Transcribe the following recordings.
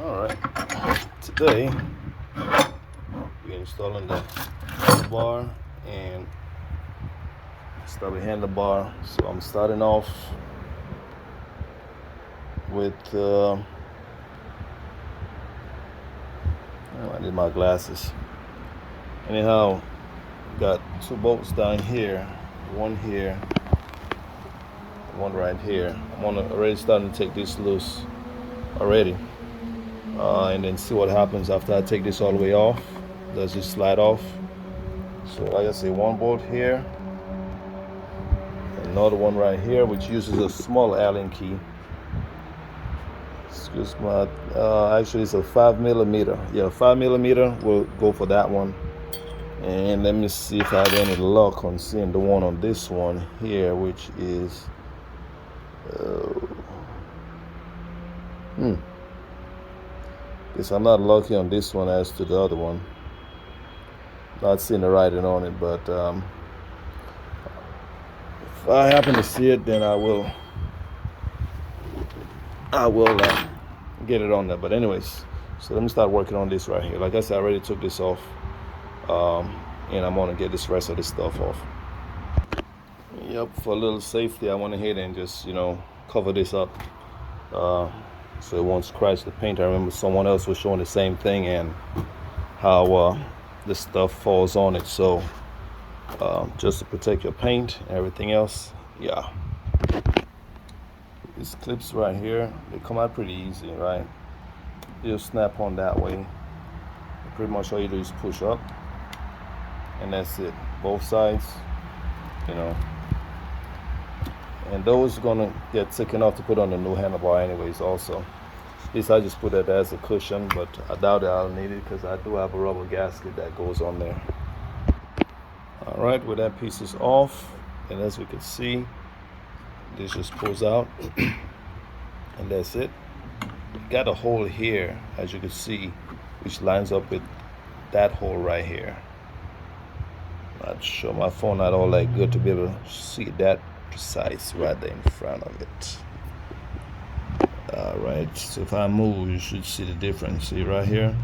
Alright, today we're installing the handlebar and stubby handlebar. So I'm starting off with I need my glasses. Anyhow, got two bolts down here, one here, one right here. I'm already starting to take this loose already. And then see what happens after I take this all the way off. Does it slide off? So like I say, one bolt here, another one right here, which uses a small Allen key. Excuse my, actually it's a 5mm. Yeah, 5mm. We'll go for that one. And let me see if I have any luck on seeing the one on this one here, which is guess I'm not lucky on this one as to the other one. Not seeing the writing on it, but if I happen to see it, then I will get it on there. But anyways, so let me start working on this right here. Like I said, I already took this off, and I'm gonna get this rest of this stuff off. Yep, for a little safety, I went ahead and just cover this up. So it won't scratch the paint. I remember someone else was showing the same thing and how this stuff falls on it. So just to protect your paint and everything else, yeah. These clips right here, they come out pretty easy, right? You just snap on that way. Pretty much all you do is push up, and that's it. Both sides, and those are gonna get thick enough to put on the new handlebar anyways also. At least I just put that as a cushion, but I doubt that I'll need it because I do have a rubber gasket that goes on there. Alright, with that piece is off, and as we can see, this just pulls out and that's it. Got a hole here, as you can see, which lines up with that hole right here. Not sure, my phone not all that good to be able to see that precise right there in front of it. Alright, so if I move, you should see the difference. See right here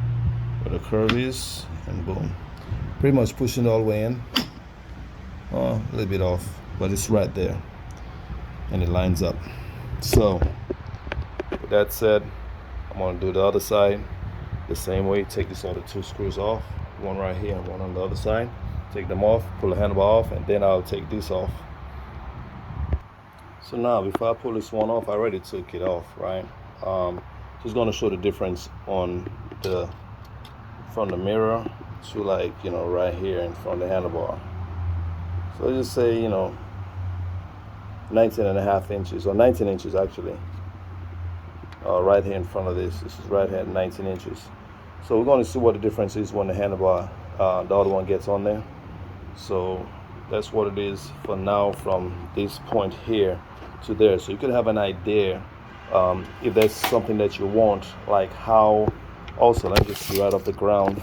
where the curve is, and boom. Pretty much pushing it all the way in. A little bit off, but it's right there and it lines up. So with that said, I'm going to do the other side the same way. Take these other two screws off, one right here and one on the other side. Take them off, pull the handlebar off, and then I'll take this off. So now before I pull this one off, I already took it off, right? Just going to show the difference on the from the mirror to right here in front of the handlebar. So let's just say 19.5 inches, or 19 inches actually, right here in front of this. This is right here at 19 inches. So we're going to see what the difference is when the handlebar, the other one, gets on there. So that's what it is for now from this point here to there. So you could have an idea if that's something that you want, like how. Also, let me just see right off the ground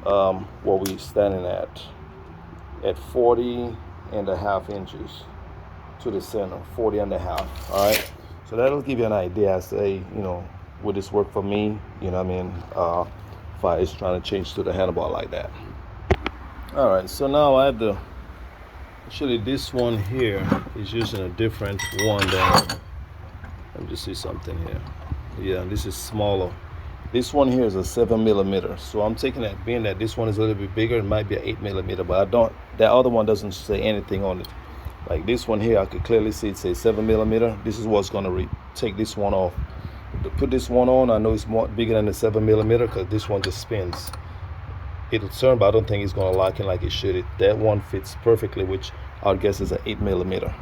what we're standing at 40.5 inches to the center, 40.5. All right, so that'll give you an idea as to, would this work for me? You know what I mean? If I was trying to change to the handlebar like that. All right, so now I have the. Actually, this one here is using a different one than. Let me just see something here. Yeah, this is smaller. This one here is a 7mm. So I'm taking that, being that this one is a little bit bigger, it might be an 8mm, but I don't. That other one doesn't say anything on it. Like this one here, I could clearly see it says 7mm. This is what's gonna take this one off. To put this one on, I know it's more bigger than the 7mm because this one just spins. It'll turn, but I don't think it's gonna lock in like it should. That one fits perfectly, which I would guess is an 8mm.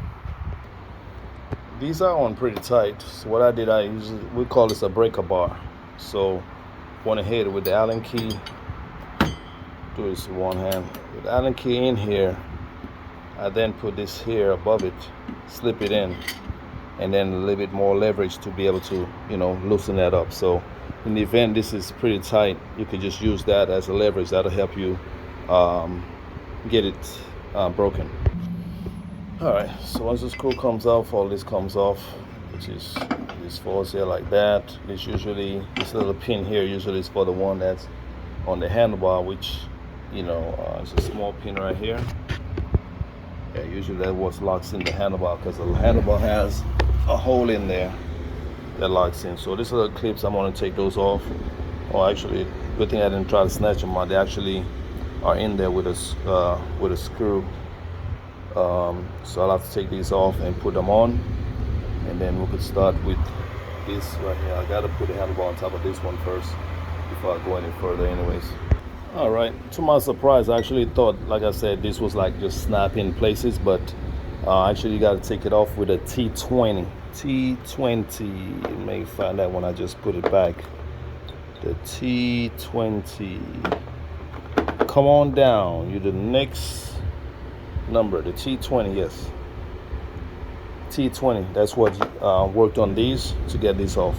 These are on pretty tight. So what I did, we call this a breaker bar. So went ahead with the Allen key. Do this with one hand. With the Allen key in here, I then put this here above it, slip it in, and then a little bit more leverage to be able to, loosen that up. So in the event this is pretty tight, you could just use that as a leverage. That'll help you get it broken. All right, so once the screw comes off, all this comes off, which is This falls here like that. This little pin here usually is for the one that's on the handlebar, which, you know, it's a small pin right here. Yeah, usually that was locks in the handlebar, because the handlebar has a hole in there that locks in. So these are the clips. I'm gonna take those off. Oh, actually, good thing I didn't try to snatch them out. They actually are in there with a screw. So I'll have to take these off and put them on, and then we could start with this right here. I gotta put the handlebar on top of this one first before I go any further anyways. All right, to my surprise, I actually thought, like I said, this was like just snap in places, but actually you got to take it off with a T20. You may find that when I just put it back. The T20. Come on down. You're the next number, the T20, yes. T20, that's what worked on these to get this off.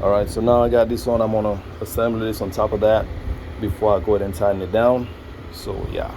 All right, so now I got this on. I'm gonna assemble this on top of that before I go ahead and tighten it down. So yeah.